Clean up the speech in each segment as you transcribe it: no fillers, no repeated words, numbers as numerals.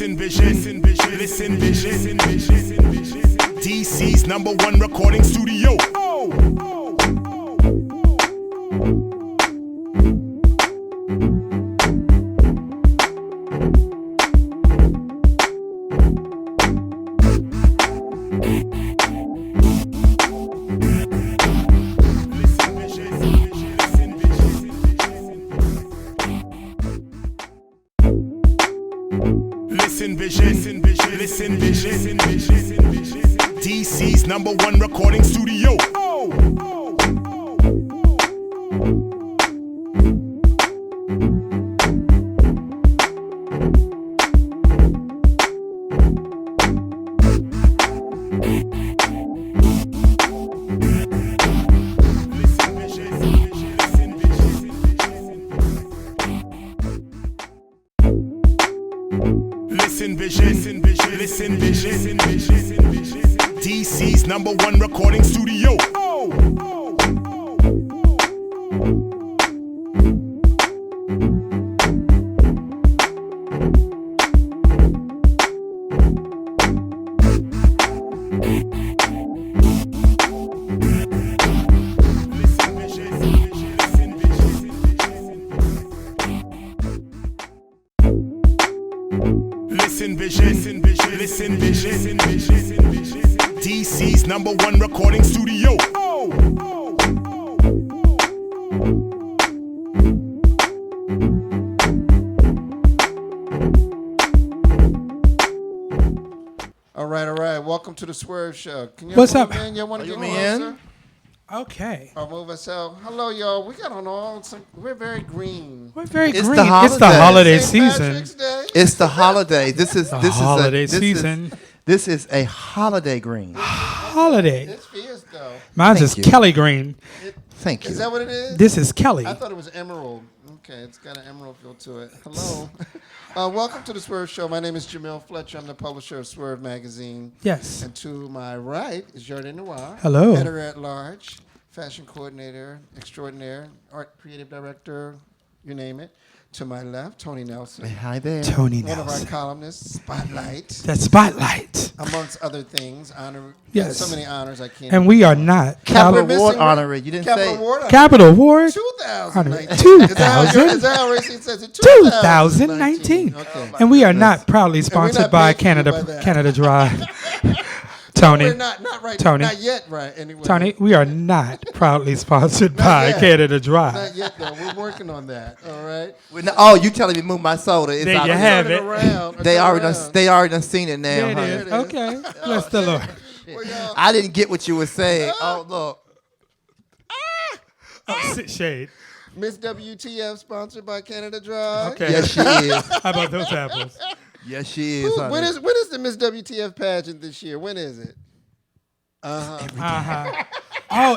Listen vision, listen vision. DC's #1 recording studio. Listen vision. DC's #1 recording studio. Listen vision. DC's #1 recording studio. Listen vision. DC's #1 recording studio. All right. Welcome to the Swerv Show. Can you What's up? You want to get me in? Okay. Or move us out. Hello, y'all. We got on all. We're very green. We're very It's green. the It's the holiday. holiday St. season. Patrick's Day. It's the holiday. This is holiday season. This is a holiday green. Holiday. It's fierce, though. Mine's Thank is you. Kelly green. Thank you. Is that what it is? This is Kelly. I thought it was emerald. Okay, it's got an emerald feel to it. Hello. Welcome to the Swerve Show. My name is Jamil Fletcher. I'm the publisher of Swerve Magazine. Yes. And to my right is Jordan Noir. Hello. Editor-at-large, fashion coordinator, extraordinaire, art creative director, you name it. To my left, Tony Nelson. Hi there. Tony One of our Nelson. columnists, Spotlight, That spotlight. amongst other things. Yes. So many honors I can't. And we are not Capital We're Award missing- honoree. You didn't Capital say. Award. Capital Award 2019. 2000. Is that how Racine says it? 2019. Okay. And we are not proudly sponsored not by paying you by Canada that. Canada Dry. Tony. We're not right. Tony. Not yet, right? Anyway. Tony, we are not proudly sponsored by yet. Canada Dry. Not yet, though. We're working on that. All right. Oh, you telling me to move my soda? It's There out you of have here. it. Around, They already done seen it now. There it honey. is. Okay. Bless the Lord. I didn't get what you were saying. Oh, look. Shade. Miss WTF sponsored by Canada Dry. Okay. Yes, she is. How about those apples? Yes, she is. honey. When is the Miss WTF pageant this year? When is it? Oh,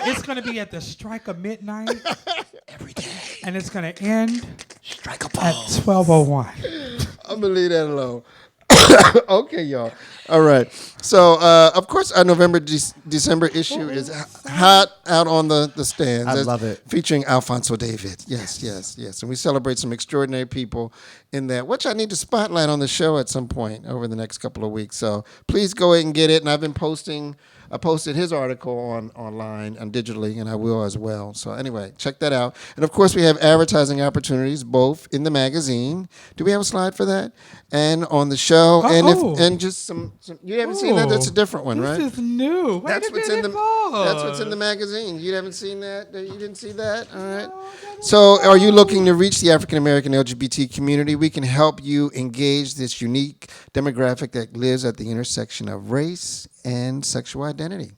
it's going to be at the strike of midnight. Every day. And it's going to end Strike a at pose. 12:01. I'm going to leave that alone. Okay, y'all. All right. So, of course, our November, December issue is hot out on the stands. I That's love it. Featuring Alfonso David. Yes. And we celebrate some extraordinary people in that, which I need to spotlight on the show at some point over the next couple of weeks. So please go ahead and get it. And I've been I posted his article online and digitally, and I will as well. So anyway, check that out. And of course, we have advertising opportunities both in the magazine. Do we have a slide for that? And on the show, and just some. You haven't seen that? That's a different one, right? This is new. Wait That's a what's in minute, That's what's in the magazine. You haven't seen that? You didn't see that? All right. So, are you looking to reach the African American LGBT community? We can help you engage this unique demographic that lives at the intersection of race and sexual identity.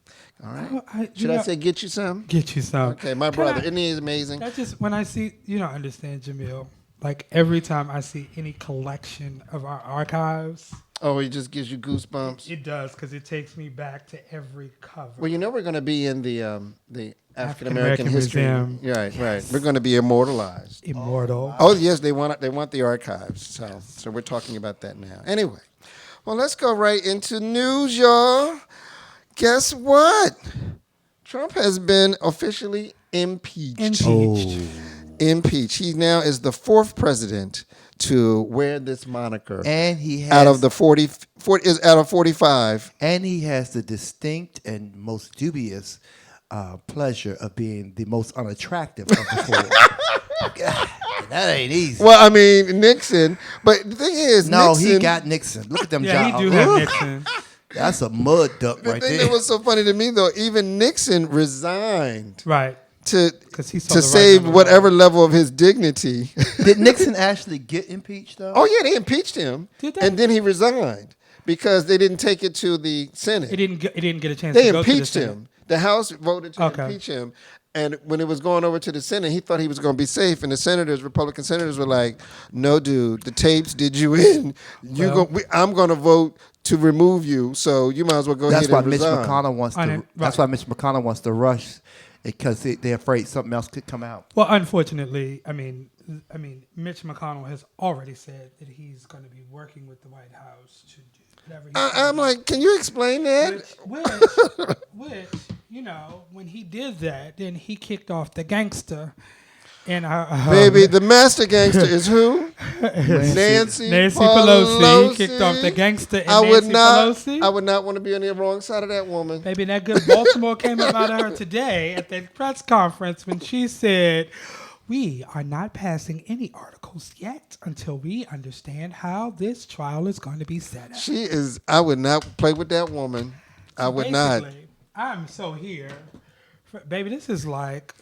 All right. Should I say get you some? Get you some. Okay, my brother. Isn't he amazing? That's just when I see, you don't understand, Jamil. Like every time I see any collection of our archives, Oh, he just gives you goosebumps. it does because it takes me back to every cover. Well, we're going to be in the African American African history. Museum. Right. We're going to be immortalized. Immortal. Oh yes, they want the archives. So we're talking about that now. Anyway, well, let's go right into news, y'all. Guess what? Trump has been officially impeached. impeached. He now is the 4th president to wear this moniker. And he has out of the 40 is out of 45. And he has the distinct and most dubious pleasure of being the most unattractive of the 4. God, that ain't easy. Well, I mean Nixon, but the thing is, no, Nixon, he got Nixon. Look at them Yeah, jobs. he do have Nixon. That's a mud duck the right thing there. that was so funny to me though, even Nixon resigned Right. to 'Cause he saw to the writing save on the whatever wall. level of his dignity. Did Nixon actually get impeached though? Oh yeah, they impeached him, Did they? and then he resigned because they didn't take it to the Senate. It didn't get a chance They to go to the impeached Senate. him. The House voted to Okay. impeach him, and when it was going over to the Senate, he thought he was going to be safe, and the senators, Republican senators, were like, "No, dude, the tapes did you in. I'm going to vote to remove you, so you might as well go That's ahead why and Mitch resign." McConnell wants to. Right. That's why Mitch McConnell wants to rush, because they're afraid something else could come out. Well, unfortunately, I mean, Mitch McConnell has already said that he's going to be working with the White House to do whatever. I'm like, can you explain that? which, you know, when he did that, then he kicked off the gangster, and Baby, the master gangster is who? Nancy Pelosi. He kicked off the gangster, and Nancy Pelosi. I would not want to be on the wrong side of that woman. Baby, that good Baltimore came up out of her today at the press conference when she said, "We are not passing any articles yet until we understand how this trial is going to be set up." She is. I would not play with that woman. I would not. Basically, I'm so here. Baby, this is like...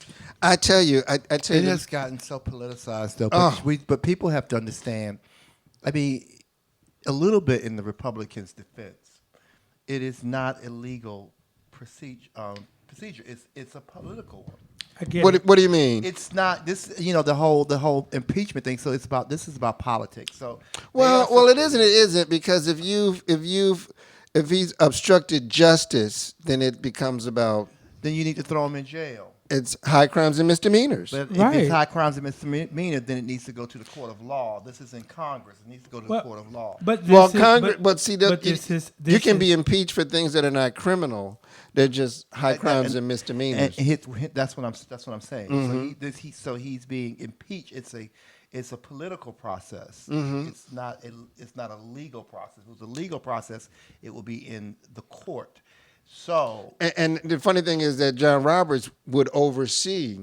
I tell you. I tell It you. has gotten so politicized, though. Oh. But people have to understand. I mean, a little bit in the Republicans' defense, it is not a legal procedure. It's a political one. I get What it. do you mean? It's not this. You know, the whole impeachment thing. So this is about politics. So Well, it isn't. It isn't, because if he's obstructed justice, then it becomes about then you need to throw him in jail. it's high crimes and misdemeanors. But if Right. it's high crimes and misdemeanor, then it needs to go to the court of law. This is in Congress. It needs to go to the court of law. But this Well, is, Congress, but see, but this is, you can be impeached for things that are not criminal. They're just high crimes and misdemeanors. And that's what I'm saying. Mm-hmm. So he's being impeached. It's a political process. Mm-hmm. It's not a legal process. If it was a legal process, it will be in the court. So And the funny thing is that John Roberts would oversee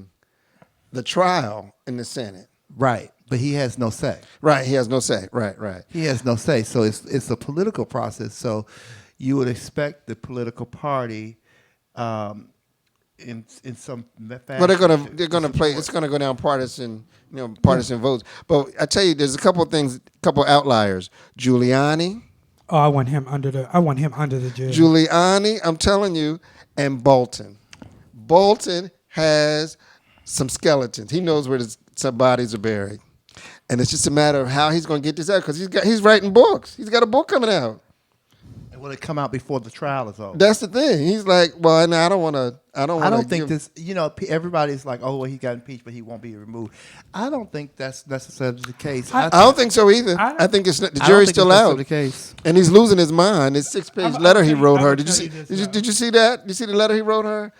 the trial in the Senate. right, but he has no say. Right, he has no say. Right. He has no say. So it's a political process. So you would expect the political party in some fashion. Well, they're gonna play. It's gonna go down partisan votes. But I tell you, there's a couple of things, couple outliers. Giuliani, Oh, I want him under the jail. Giuliani, I'm telling you, and Bolton. Bolton has some skeletons. He knows where some bodies are buried, and it's just a matter of how he's going to get this out, because he's writing books. He's got a book coming out. Will it come out before the trial is over? That's the thing. He's like, well, no, I don't want to. I don't think this. You know, everybody's like, oh, well, he got impeached, but he won't be removed. I don't think that's necessarily the case. I don't think so either. I think it's the jury's still out. The case. And he's losing his mind. His 6-page letter he wrote her. Did you see? tell you this, Did you see that? Did you see the letter he wrote her?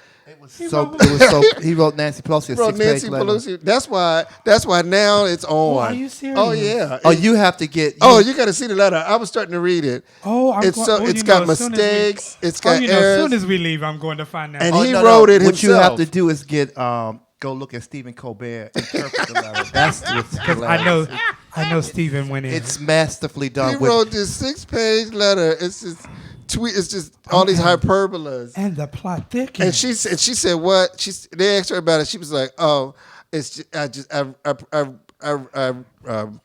He wrote Nancy Pelosi a He wrote 6-page Nancy letter. Pelosi. That's why now it's on. Oh, are you serious? Oh yeah. Oh, you have to get. You got to see the letter. I was starting to read it. Oh, It's got mistakes. It's got As errors. soon as we leave, I'm going to find out. And Oh, he wrote it What you himself. have to do is get go look at Stephen Colbert interpret the letter. That's what's hilarious. I know Stephen went in. It's masterfully done. He wrote this 6-page letter. It's just It's just all these hyperbolas. And the plot thickens. And she said what? They asked her about it. She was like, "Oh, it's just, I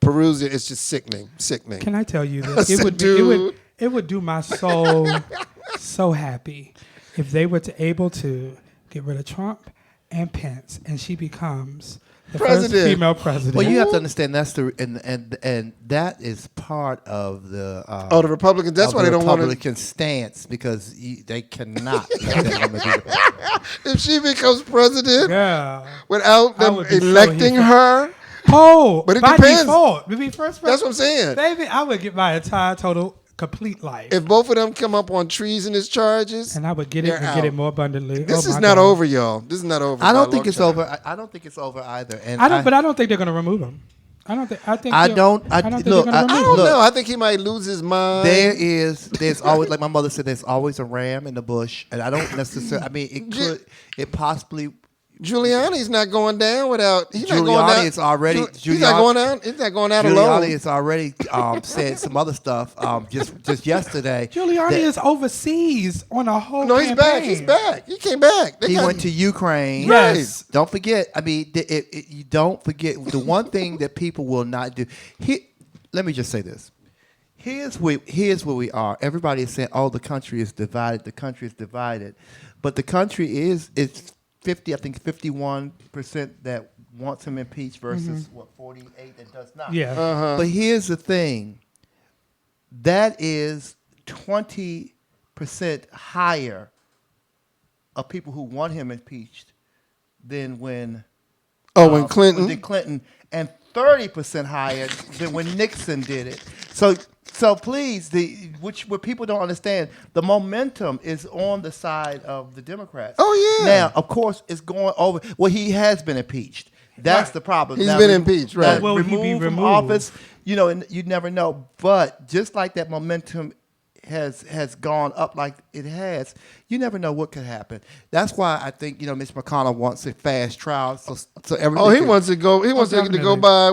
perused it. It's just sickening. Can I tell you I this? said, dude. It would do my soul so happy if they were able to get rid of Trump and Pence, and she becomes the first female president. Well, you have to understand that's and that is part of the the Republicans. That's why they don't want to. Republican stance, because they cannot let that woman be the president. If she becomes president without I them would be so electing here. her. Oh, But it by depends. default, to be first president. That's what I'm saying. Baby, I would get my entire total complete life. If both of them come up on treasonous charges, And I would get it they're and out. get it more abundantly. This Oh is my not God. over, y'all. This is not over. I by a don't think long it's shot. over. I don't think it's over either. And But I don't think they're going to remove him. I don't think. I think. I they'll- don't- I don't think look, they're going to I remove don't him. know. I think he might lose his mind. there's always, like my mother said, there's always a ram in the bush, and I don't necessarily. I mean, it possibly. Giuliani's not going down without. He's not going Giuliani out. is already. He's not going out. He's not going out Giuliani alone. has already said some other stuff just yesterday. Giuliani that is overseas on a whole. No, he's back. campaign. He's back. He came back. They He got- went to Ukraine. Yes. Don't forget. I mean, you don't forget the one thing that people will not do. Let me just say this. Here's where we are. Everybody is saying, "Oh, the country is divided. The country is divided," but the country is 50. I think 51% that wants him impeached versus 48 that does not. Yeah. But here's the thing. That is 20% higher of people who want him impeached than when when Clinton. than Clinton, and 30% higher than when Nixon did it. So please, what people don't understand, the momentum is on the side of the Democrats. Oh, yeah. Now, of course, it's going over. Well, he has been impeached. That's Right. the problem. He's Now, been impeached, right. Will he be removed from removed? office, and you never know. But just like that momentum has gone up like it has, you never know what could happen. That's why I think Mitch McConnell wants a fast trial. So everything. Oh, he wants to go. He wants to go definitely. by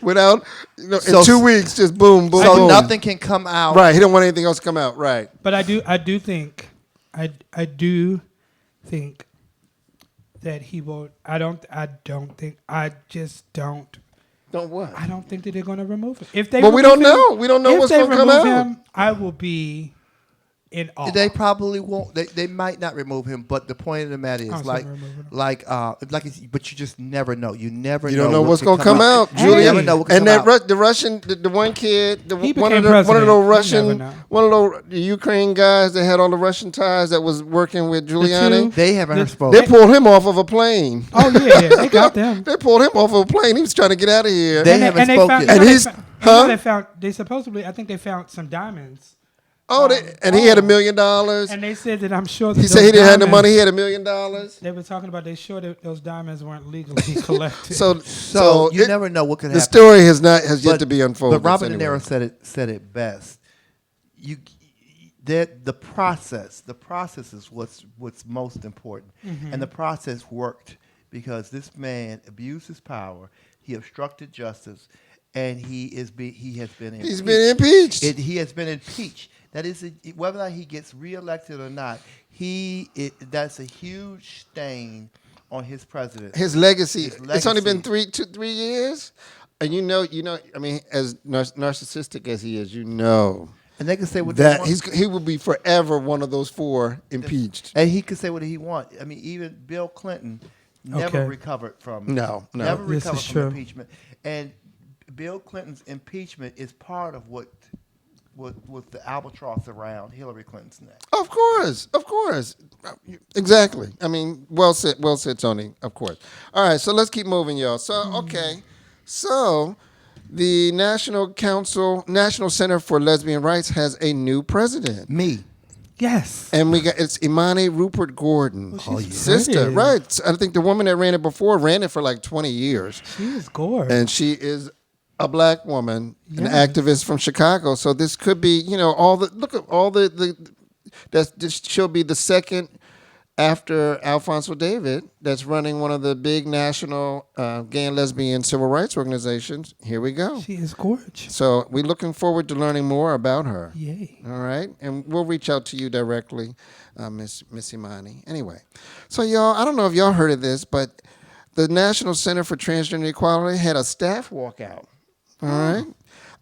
without in So- 2 weeks, just boom, boom, So boom. nothing can come out. Right. He don't want anything else to come out. Right. But I do think that he will. I just don't. Don't what? I don't think that they're going to remove him. If they Well, we remove don't him- know. We don't know if what's they gonna come remove out. him, I will be in awe. They probably won't. They might not remove him. But the point of the matter is, I'm like, still removing him. but you just never know. You never. You know don't know what's what gonna can come out. Hey. Julian. You never know what can And come that out. the Russian, the one kid, He one became of those president. You Russian, never know. one of those Ukraine guys that had all the Russian ties that was working with Giuliani. They haven't The- spoken. They pulled him off of a plane. Oh yeah, they got them. They pulled him off of a plane. He was trying to get out of here. They haven't spoken. Found, And he's- huh? they found. They supposedly. I think they found some diamonds. And he had $1 million. And they said that I'm sure that He said those he didn't have the diamonds- money. He had $1 million. They were talking about they sure that those diamonds weren't legally collected. So you never know what could The happen. story has yet But- to be unfolded. But Robert De anyway. Niro said it best. The process is what's most important, and the process worked because this man abused his power. He obstructed justice, and he has been impeached. He's been impeached. He has been impeached. That is whether or not he gets reelected or not. That's a huge stain on his presidency. His legacy. His It's only been legacy. 3 years, and I mean, as narcissistic as he is, And they can say what they that want. he will be forever one of those 4 impeached. And he could say what he wants. I mean, even Bill Clinton never Okay. recovered from No. never This recovered is from true. impeachment. And Bill Clinton's impeachment is part of what the albatross around Hillary Clinton's neck. Of course. Exactly. I mean, well said, Tony. Of course. All right, so let's keep moving, y'all. So, okay. So, the National Center for Lesbian Rights has a new president. Me. yes. And it's Imani Rupert Gordon. Well, she's sister, pretty. right. I think the woman that ran it before ran it for like 20 years. She is gorgeous. And she is a black woman, an Yes. activist from Chicago. So this could be, look at all she'll be the second after Alphonso David that's running one of the big national gay and lesbian civil rights organizations. Here we go. She is gorgeous. So we're looking forward to learning more about her. Yay. All right, and we'll reach out to you directly, Miss Imani. Anyway, so y'all, I don't know if y'all heard of this, but the National Center for Transgender Equality had a staff walkout. All right,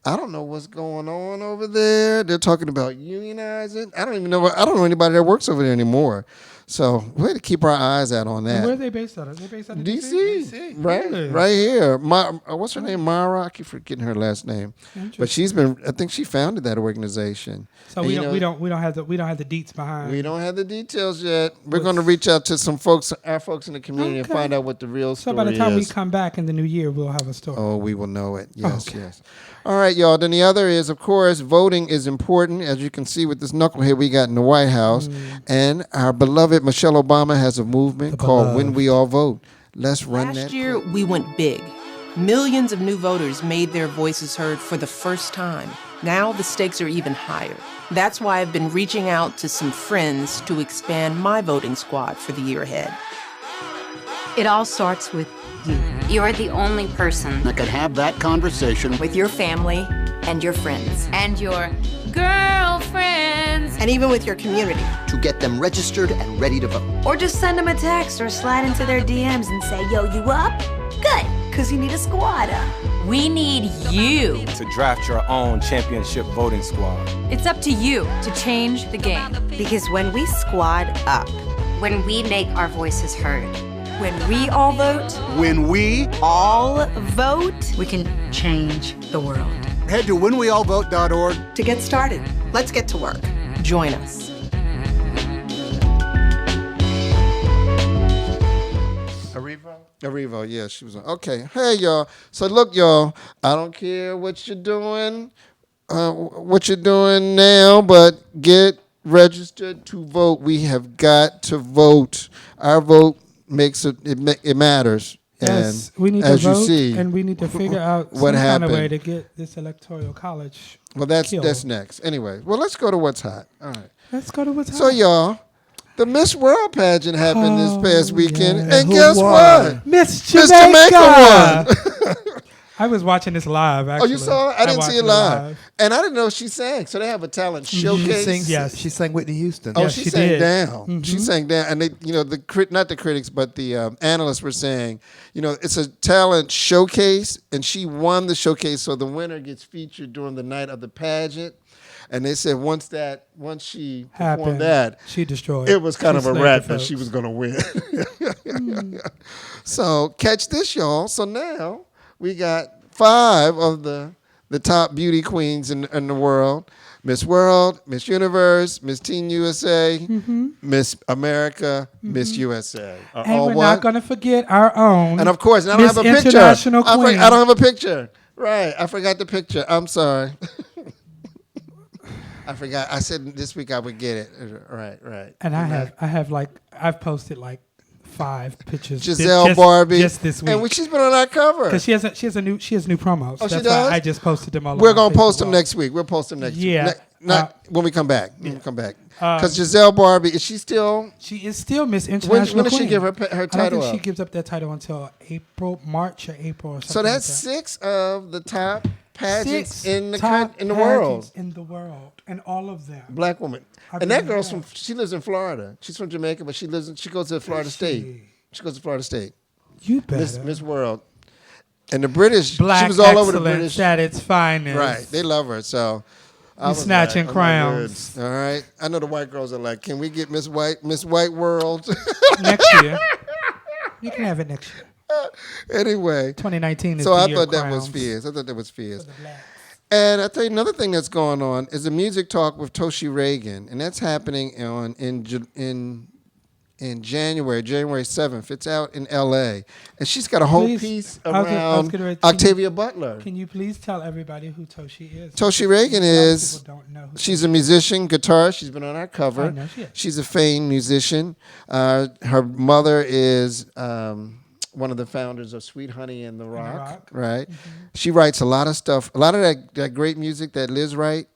I don't know what's going on over there. They're talking about unionizing. I don't know anybody that works over there anymore. So we had to keep our eyes out on And where are that. they based out of? They based out of DC, right, Really? right here. What's her name? Mara. I keep forgetting her last name, but she's been. I think she founded that organization. So And, we you don't, know, we don't we don't have the deets behind. We don't have the details yet. We're going to reach out to some folks, our folks in the community, and Okay. find out what the real So story by the time we is. come back in the new year, we'll have a story. Oh, we will know it. Yes, Okay. yes. All right, y'all. Then the other is, of course, voting is important, as you can see with this knucklehead we got in the White House. And our beloved Michelle Obama has a movement The called beloved. When We All Vote. Let's run that. Last year, we went big. Millions of new voters made their voices heard for the first time. Now the stakes are even higher. That's why I've been reaching out to some friends to expand my voting squad for the year ahead. It all starts with you. You're the only person that could have that conversation with your family and your friends. and your girlfriends. And even with your community. to get them registered and ready to vote. Or just send them a text or slide into their DMs and say, yo, you up? Good, because you need a squad up. We need you. To draft your own championship voting squad. It's up to you to change the game. Because when we squad up, When we make our voices heard, when we all vote, When we all vote, We can change the world. head to whenweallvote.org. to get started, let's get to work. Join us. Arrivo, yeah, she was on. Okay, hey, y'all. So look, y'all, I don't care what you're doing now, but get registered to vote. We have got to vote. Our vote makes it matters. Yes, and we need as to vote, you see, and we need to figure out what some kind of way happened. to get this electoral college. Well, that's killed. next. Anyway, well, let's go to what's hot. All right. Let's go to what's So, hot. y'all, the Miss World pageant happened this past weekend, yeah. and guess what? Miss Miss Jamaica. Jamaica won. I was watching this live. Oh, Actually, you saw it? I didn't watched see it live. And I didn't know she sang. So they have a talent showcase. Yes. She sang Whitney Houston. Oh, Yes, she she sang did. down. She sang down, and they, not the critics, but the analysts were saying, it's a talent showcase, and she won the showcase, so the winner gets featured during the night of the pageant. And they said once she performed Happened. that, She destroyed. it was kind She of a slayed wrap the that folks. she was going to win. So catch this, y'all. So now we got 5 of the top beauty queens in the world. Miss World, Miss Universe, Miss Teen USA, Miss America, Miss USA. Are And all we're what? not going to forget our own. And of course, I don't Miss have a picture. International Queen. I don't have a picture. Right, I forgot the picture. I'm sorry. I forgot. I said this week I would get it. Right. And I've posted like 5 pictures. Giselle Barbie. just this week. And she's been on our cover. Because she has new promos. Oh, she That's does? why I just posted them all. We're over going to post Facebook. them next week. We'll post them next Yeah. week. Not when we come back. When we come back. Um, Because Giselle Barbie, is she still... She is still Miss International When does she Queen. give her I don't title think she up? gives up that title until March or April or something. So that's like 6 of the top pageants 6 in the top in the world. pageants in the world, and all of them. Black woman. I And that believe girl's that. she lives in Florida. She's from Jamaica, but she goes to Florida State. She goes to Florida State. You better. Miss World. And the British, Black she was all over the excellence British. at its finest. Right. They love her. So I You was snatching like, oh my crowns. word. All right. I know the white girls are like, can we get Miss White World? Next year. You can have it next year. Anyway. 2019 is So the I year thought of that was crowns. fierce. I thought that was fierce. For the blacks. And I tell you another thing that's going on is a music talk with Toshi Reagan, and that's happening in January 7th. It's out in L.A. And she's got a whole Please, piece I was around getting ready- Octavia Butler. Can you please tell everybody who Toshi is? Toshi Reagan A lot of is, people don't know who she's a musician, guitarist. She's been on our I cover. know she is. She's a famed musician. Her mother is one of the founders of Sweet Honey and the Rock, Rock. right? She writes a lot of stuff. A lot of that great music that Liz Wright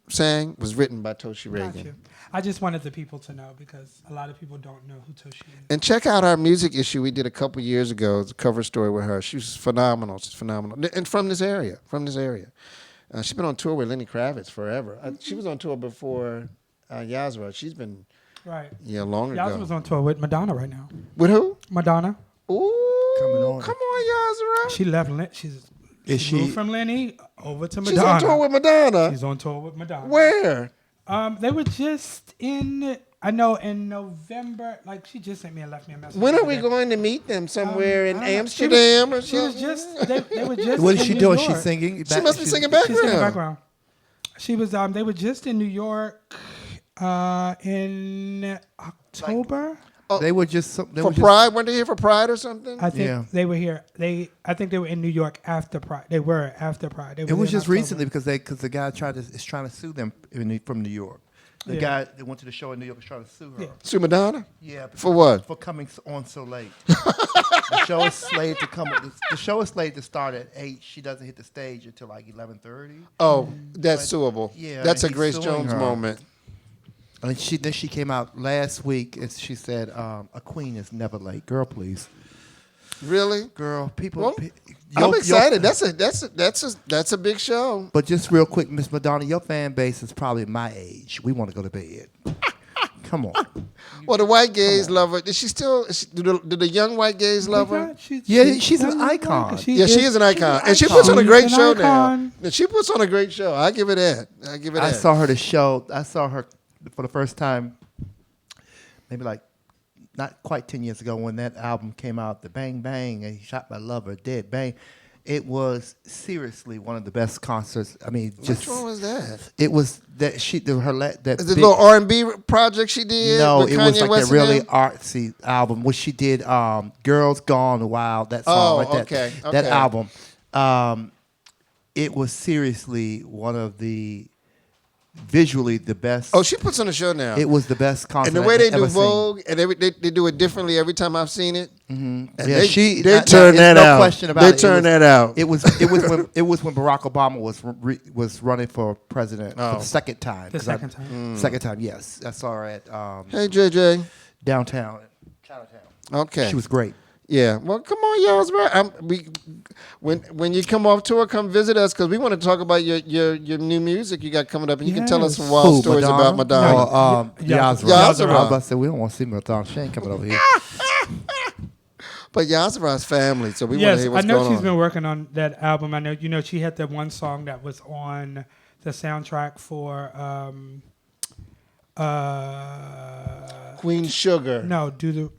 sang was written by Toshi Reagan. Got you. I just wanted the people to know because a lot of people don't know who Toshi is. And check out our music issue we did a couple years ago. It's a cover story with her. She was phenomenal. She's phenomenal. And from this area. She's been on tour with Lenny Kravitz forever. She was on tour before Yazra. She's been, Right. long ago. Y'all was on tour with Madonna right now. With who? Madonna. Ooh, come on, Yazra. She left. She moved from Lenny over to Madonna. She's on tour with Madonna. She's on tour with Madonna. Where? They were just in I know in November, like she just sent me and left me a message. When are we today. going to meet them? Somewhere in I don't know. Amsterdam or She was something? just. They were just. What is in she New doing? York. She's singing. She must be singing She's in the background. background. She was. They were just in New York, in October. They were just For Pride? Weren't they here for Pride or something? I think Yeah. they were here. I think they were in New York after Pride. They were after Pride. It was just recently because the guy is trying to sue them from New York. The guy that went to the show in New York was trying to sue her. Yeah. Sue Madonna? Yeah. For what? For coming on so late. The show is slated to come. The show is slated to start at 8. She doesn't hit the stage until like 11:30. Oh, that's suable. Yeah, That's a he's Grace suing Jones her. moment. And she came out last week and she said, "A queen is never late." Girl, please. Really? Girl, people. Well, your- I'm excited. That's a big show. But just real quick, Miss Madonna, your fan base is probably my age. We want to go to bed. Come on. Well, the white gays love her. Is she still? Do the young white gays love her? She's an icon. She is an icon, and she puts on a great show now. She puts on a great show. I give it that. I saw her I saw her for the first time, maybe like not quite 10 years ago when that album came out, the Bang Bang, and He Shot My Lover, Dead Bang. It was seriously one of the best concerts. I mean, just which one was that? It was that that Is it a little R&B project she did? No, with it Kanye was like West a really and them? artsy album, which she did. Girls Gone Wild. That song, like that. Okay. That album. It was seriously one of the visually the best. Oh, she puts on a show now. It was the best concert. And the way they do I've ever seen. Vogue, and they do it differently every time I've seen it. Mm-hmm. And Yeah, they turn that out. No question about they it. turn that out. It was when Barack Obama was running for president for the second time. The second time. Second time, yes. I saw her at Hey JJ, downtown, Chinatown. Okay, She was great. Yeah. Well, come on, y'all. It's right. When you come off tour, come visit us because we want to talk about your new music you got coming up, and you can tell us some wild stories about Madonna. Yazra. I was about to say we don't want to see Madonna. She ain't coming over here. But Yazra's family, so we want to hear what's going on. I know she's been working on that album. I know, she had that one song that was on the soundtrack for Queen Sugar. No, didn't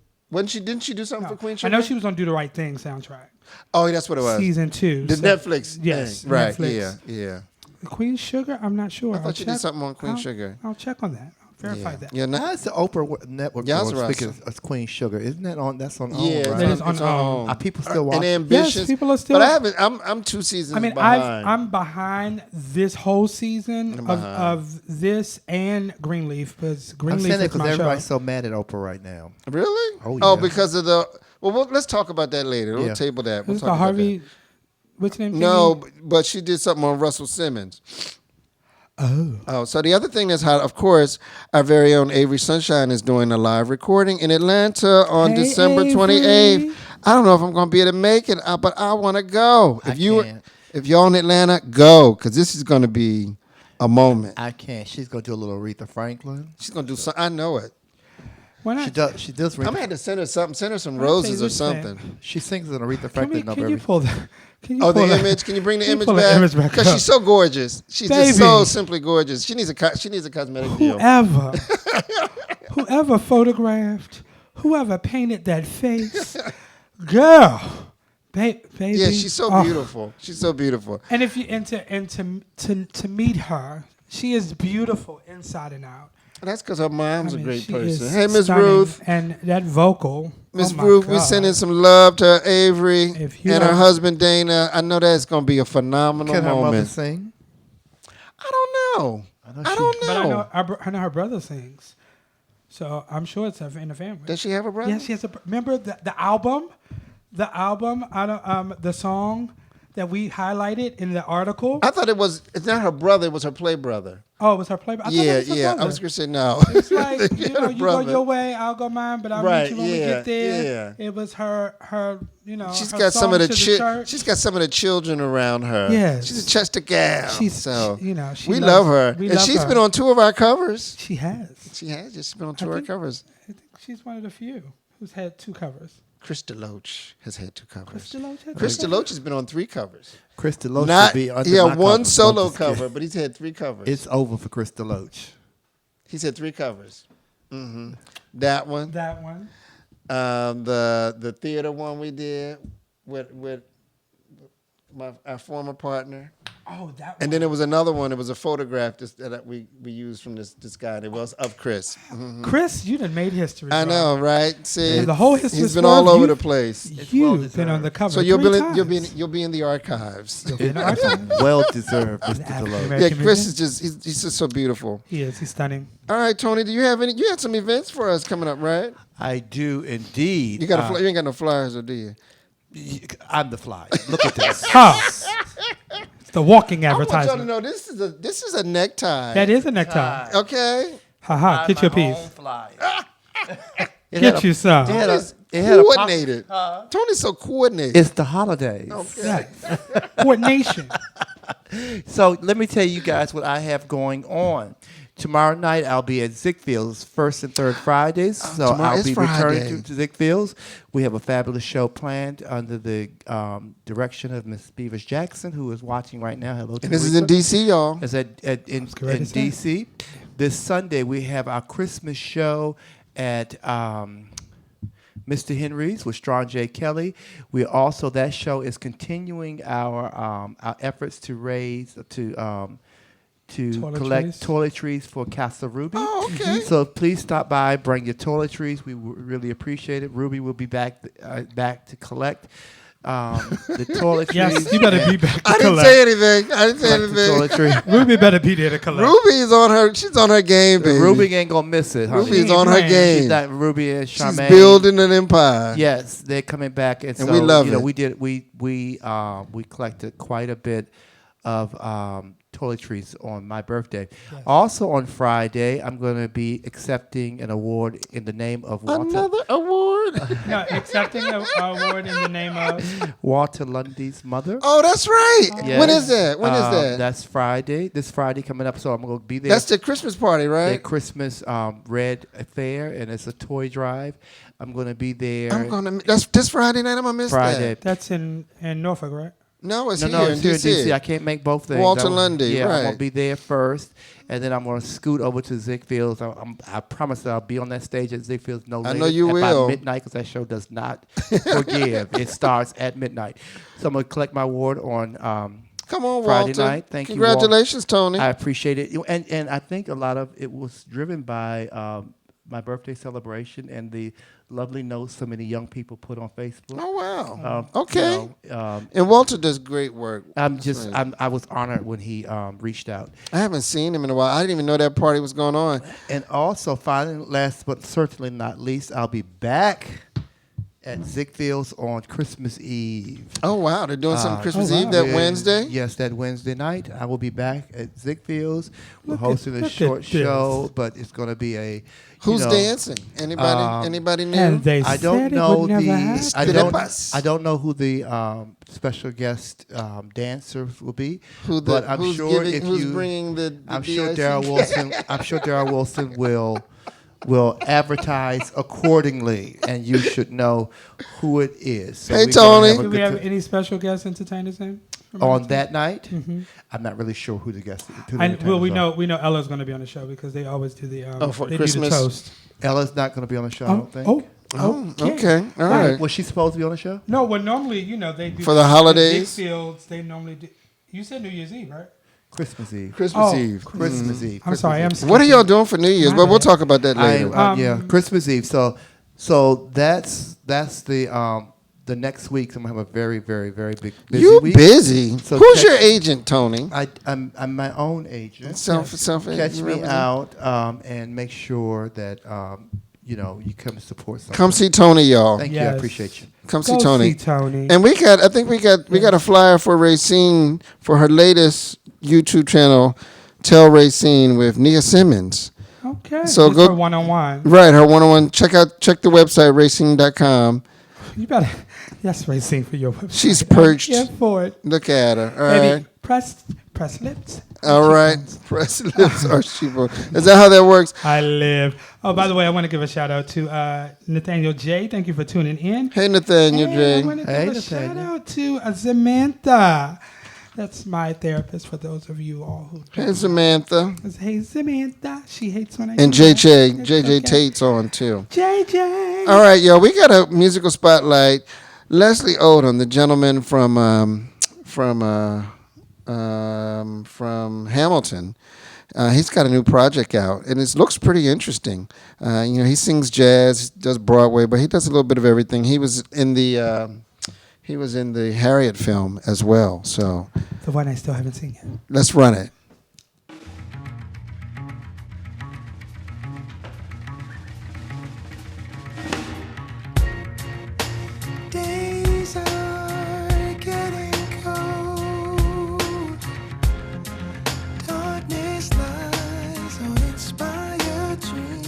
she do something for Queen Sugar? I know she was on Do the Right Thing soundtrack. Oh, that's what it was. Season 2. The Netflix. Yes. Thing. Right. Netflix. Yeah. Queen Sugar? I'm not sure. I thought she did something on Queen Sugar. I'll check on that. I'll verify that. Yeah. How's the Oprah Network speaking of Queen Sugar? Isn't that on? That's on. Yeah, right? That is on. Are people still watching? And Ambitious. Yes, people are still. But I haven't. I'm 2 seasons. I mean, behind. I'm behind this whole season of this and Greenleaf because Greenleaf I'm saying that is my because everybody's show. so mad at Oprah right now. Really? Oh, yeah. Oh, because of the. Well, let's talk about that later. We'll Yeah. table that. We'll This is talk the about Harvey. that. What's name? No, but she did something on Russell Simmons. Oh, so the other thing that's hot, of course, our very own Avery Sunshine is doing a live recording in Atlanta on Hey, December Avery. 28th. I don't know if I'm going to be able to make it, but I want to go. If you're in Atlanta, go, because this is going to be a moment. I can't. She's gonna do a little Aretha Franklin. She's going to do something. I know it. Why not? She does. I'm going to have to send her something. Send her some I'll tell roses you or this, man. something. She sings an Aretha Can Franklin number. you every- pull that? Can you Oh, pull the that? image. Can you bring the image pull back? image back Because up? she's so gorgeous. She's Baby. just so simply gorgeous. She needs a cosmetic deal. Whoever photographed, whoever painted that face, girl, baby. Yeah, she's so oh. beautiful. She's so beautiful. And if you to meet her, she is beautiful inside and out. That's because her mom's a great she person. is Hey, Miss stunning. Ruth. And that vocal. Miss oh my Ruth, we God. sending some love to Avery If you and her don't- husband Dana. I know that's going to be a phenomenal Can her mother moment. sing? I don't know. I don't But know. I know her brother sings. So I'm sure it's in the family. Does she have a brother? Yes, she has a. Remember the album, the song that we highlighted in the article. I thought it's not her brother, it was her play brother. Oh, it was her playback. Yeah. Brother. I was going to say no. It's like She you had a go brother. your way, I'll go mine, but I'll Right, meet you when we yeah, get there. yeah. It was her. She's her got some song of the to church. She's got some of the children around her. Yes. She's a Chester gal. She's so she we loves- love her. we And love she's her. been on 2 of our covers. She has. She has. She's been on 2 of our think- covers. I think she's one of the few who's had 2 covers. Krista Loach has had 2 covers. Krista Loach had Krista 2 Loach has been on 3 covers. Krista Loach Not, should be under he my had 1 cover. solo I'm just kidding. cover, but he's had 3 covers. It's over for Krista Loach. He's had 3 covers. That one. That one. The theater one we did with our former partner. Oh, that one. And then there was another one. It was a photograph that we used from this guy. It was of Chris. Chris, you done made history. I bro. know, right? See, And the whole history. he's been Swerve, all over the place. You've been on the cover. So you'll you'll be in the archives. Well deserved, Mr. Deloach. Yeah, Chris is he's just so beautiful. He is. He's stunning. All right, Tony, do you have any? You had some events for us coming up, right? I do indeed. You got you ain't got no flyers, or do you? I'm the fly. Look at this. It's the walking I want advertisement. y'all to know this is a necktie. That is a necktie. Okay. Haha, get your piece. It Get you some. Coordinated. Tony's so coordinated. It's the holidays. Okay. Coordination. So let me tell you guys what I have going on. Tomorrow night I'll be at Ziegfeld's first and third Fridays. So I'll be returning to Ziegfeld's. We have a fabulous show planned under the direction of Miss Beavis Jackson, who is watching right now. Hello. And this is in D.C., y'all. It's in D.C. This Sunday we have our Christmas show at Mr. Henry's with Strong J. Kelly. That show is continuing our efforts to raise collect toiletries for Casa Ruby. Oh, okay. So please stop by, bring your toiletries. We would really appreciate it. Ruby will be back to collect the toiletries. Yes, you better be back to I collect. didn't say anything. Ruby better be there to collect. She's on her game, baby. Ruby ain't gonna miss it, honey. Ruby's on her game. She's not, Ruby and Charmaine. She's building an empire. Yes, they're coming back, and so we love it. We collected quite a bit of toiletries on my birthday. Yes. Also on Friday, I'm going to be accepting an award in the name of Walter. Another award? No, accepting an award in the name of Walter Lundy's mother. Oh, that's right. Yes. When is that? That's Friday. This Friday coming up, so I'm going to be there. That's the Christmas party, right? The Christmas Red Affair, and it's a toy drive. I'm going to be there. That's this Friday night. I'm going to miss that. That's in Norfolk, right? No, it's here in D.C. I can't make both things. Walter Lundy, right. I'm going right. to be there first, and then I'm going to scoot over to Ziegfeld's. I promise that I'll be on that stage at Ziegfeld's no later by midnight, because that show does not forgive. It starts at midnight. So I'm going to collect my award on Come on, Friday Walter. night. Thank you, Congratulations, Tony. I appreciate it. And I think a lot of it was driven by my birthday celebration and the lovely notes so many young people put on Facebook. Oh, wow. Okay. And Walter does great work. I was honored when he reached out. I haven't seen him in a while. I didn't even know that party was going on. And also, finally, last but certainly not least, I'll be back at Ziegfeld's on Christmas Eve. Oh, wow. They're doing something Christmas Eve that Wednesday? Yes, that Wednesday night. I will be back at Ziegfeld's. We're hosting a short show, but it's going to be a... Who's dancing? Anybody new? And they I don't said know it would never happen. I don't know who the special guest dancers will be. But I'm sure who's bringing the I'm sure Darryl Wilson. I'm sure Darryl Wilson will advertise accordingly, and you should know who it is. So hey, Tony. Do we have any special guest entertainers in? On that night? Mm-hmm. I'm not really sure who the guest is. We know Ella's going to be on the show because they always do the for they Christmas. Do the toast. Ella's not going to be on the show, I don't think. Okay. All right. Was she supposed to be on the show? No, well, normally, they do. For the holidays? Fields, they normally do. You said New Year's Eve, right? Christmas Eve. Christmas Eve. Christmas Eve. I'm sorry. What are y'all doing for New Year's? But we'll talk about that later. Christmas Eve. So that's the next week. So I'm gonna have a very, very, very busy week. Busy. So who's your agent, Tony? I'm my own agent. Self. Catch me out and make sure that you come to support something. Come see Tony, y'all. Thank you. I appreciate you. Come see Tony. And we got a flyer for Racine for her latest YouTube channel, Tell Racine, with Nia Simmons. Okay. So go her one-on-one. Right, her one-on-one. Check the website, racine.com. You better. That's Racine for your website. She's perched. Yeah, for it. Look at her. All Maybe right. Press lips. All right. Press lips or cheekbones. Is that how that works? I live. Oh, by the way, I want to give a shout out to Nathaniel J. Thank you for tuning in. Hey, Nathaniel J. I want to give a shout out to Samantha. That's my therapist. For those of you all who. Hey, Samantha. Hey, Samantha. She hates when I. And do that. JJ. It's JJ okay. Tate's on too. JJ. All right, yo, we got a musical spotlight. Leslie Odom, the gentleman from Hamilton. He's got a new project out, and it looks pretty interesting. He sings jazz, does Broadway, but he does a little bit of everything. He was in the Harriet film as well. So The one I still haven't seen yet. let's run it. Days are getting cold. Darkness lies on inspired dreams.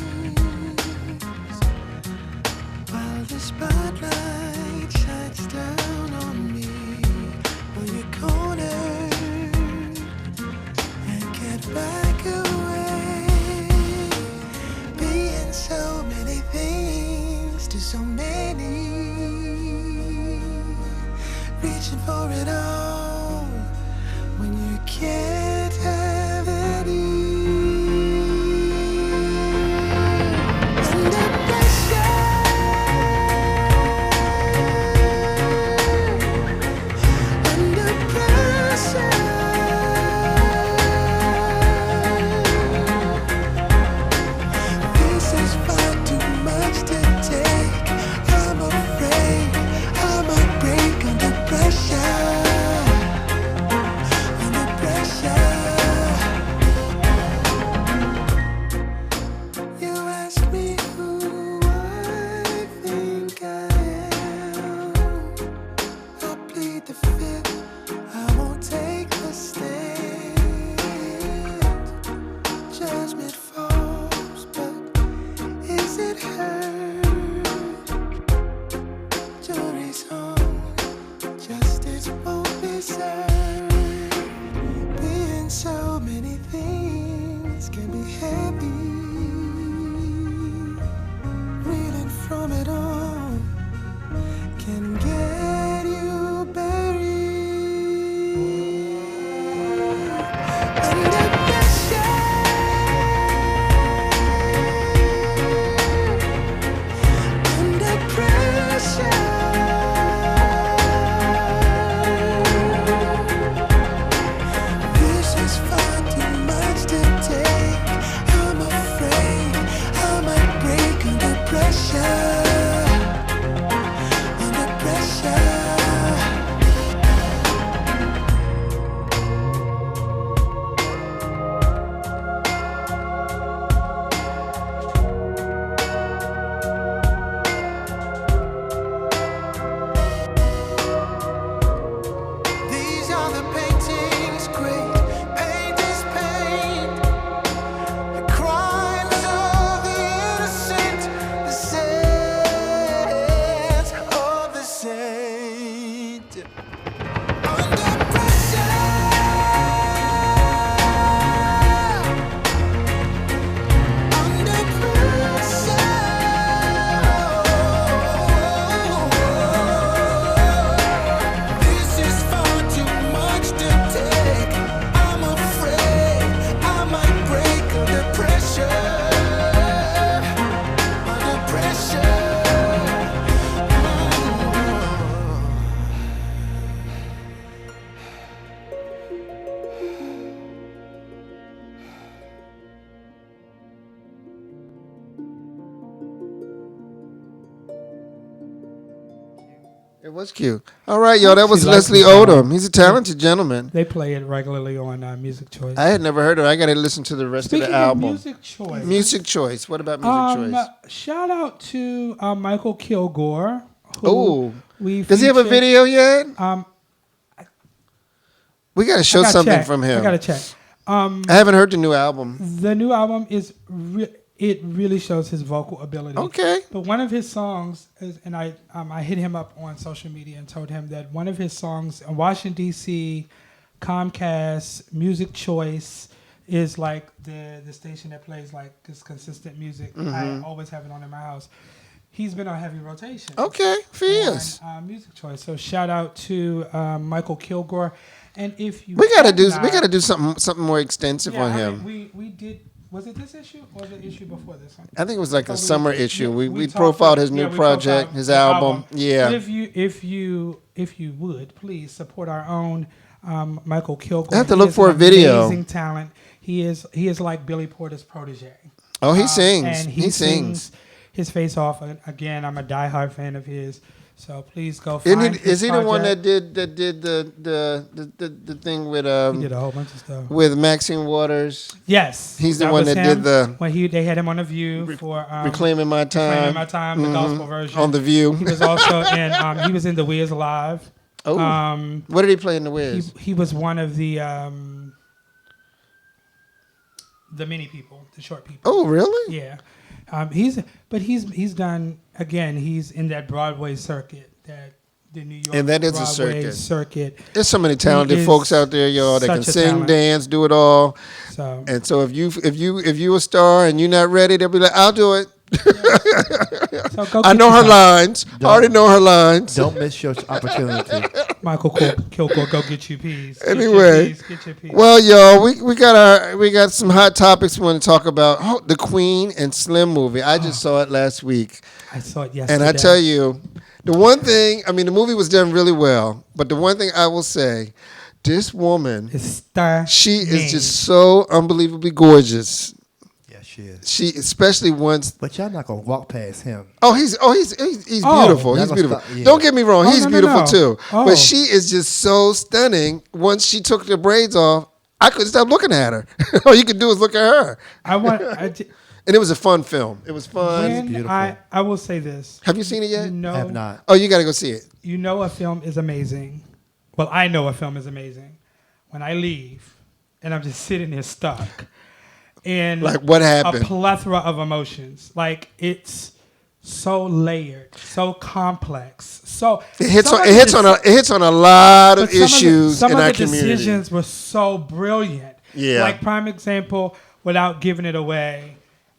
While the spotlight shines down on me, will you corner and get back away? Being so many things to so many. Reaching for it all when you can't have any. Under pressure, under pressure. This is far too much to take. I'm afraid I might break under pressure. Under pressure. You ask me who I think I am. I plead the fifth. I won't take the stand. Judgment falls, but is it heard? Jury's on, justice won't be served. Being so many things can be heavy. Reeling from it all can get you buried. Under pressure, under pressure. This is far too much to take. I'm afraid I might break under pressure. Under pressure. These are the paintings, great painters paint. The crimes of the innocent, the sins of the saint. Under pressure, under pressure. This is far too much to take. I'm afraid I might break under pressure. Under pressure. It was cute. All right, yo, that was She likes Leslie the song. Odom. He's a talented gentleman. They play it regularly on Music Choice. I had never heard of it. I got to listen to the rest Speaking of the of album. Music Choice. Music Choice. What about Music Choice? Shout out to Michael Kilgore. Who Oh, we does he have a featured- video yet? We got to show I gotta something check. from him. I gotta check. I haven't heard the new album. The new album is it really shows his vocal ability. Okay. But one of his songs is, and I hit him up on social media and told him that one of his songs in Washington D.C. Comcast Music Choice is like the station that plays like this consistent music. I always have it on in my house. He's been on heavy rotation. Okay, fierce. Music Choice. So shout out to Michael Kilgore. And if you we gotta have do something more extensive on him. We did. Was it this issue or the issue before this one? I think it was like a summer issue. We talked profiled about- his new we project, profiled his the album. Yeah. But if you would please support our own Michael Kilgore. I have to He look is for an a video. Amazing talent. He is like Billy Porter's protege. Oh, he sings. And He sings. his face off. And again, I'm a diehard fan of his. So please go find his Is he the one project. that did the thing with He did a whole bunch of stuff. with Maxine Waters? Yes, He's the that one was that him. did when they had him on the View for Reclaiming My Time. Reclaiming My Time, the gospel version On The View. He was also in he was in The Wiz Live. Oh, what did he play in The Wiz? He was one of the mini people, the short people. Oh, really? Yeah. He's done again. He's in that Broadway circuit, the New York And that is a Broadway circuit. There's so many talented He folks is out there, y'all, that can such a sing, talent. dance, do it all. So And so if you a star and you're not ready, they'll be like, I'll do it. So go I get know your her time. lines. I already know her lines. Don't miss your opportunity. Michael Kilgore, go get your piece. Anyway, get your piece. well, y'all, we got some hot topics we want to talk about. Oh, the Queen and Slim movie. I just saw it last week, I saw it yesterday. and I tell you, the one thing. I mean, the movie was done really well, but the one thing I will say, this woman, she is just so unbelievably gorgeous. Yeah, she is. She, especially once. But y'all not gonna walk past him. He's beautiful. He's beautiful. Yeah. Don't get me wrong. He's beautiful too. Oh. But she is just so stunning. Once she took the braids off, I couldn't stop looking at her. All you could do is look at her. And it was a fun film. It was fun. Beautiful. I will say this. Have you seen it yet? I have not. Oh, you got to go see it. You know a film is amazing. Well, I know a film is amazing when I leave and I'm just sitting there stuck in like what happened? A plethora of emotions. Like it's so layered, so complex. So it hits on a lot of issues some in of our the community. decisions were so brilliant. Yeah. Like prime example, without giving it away.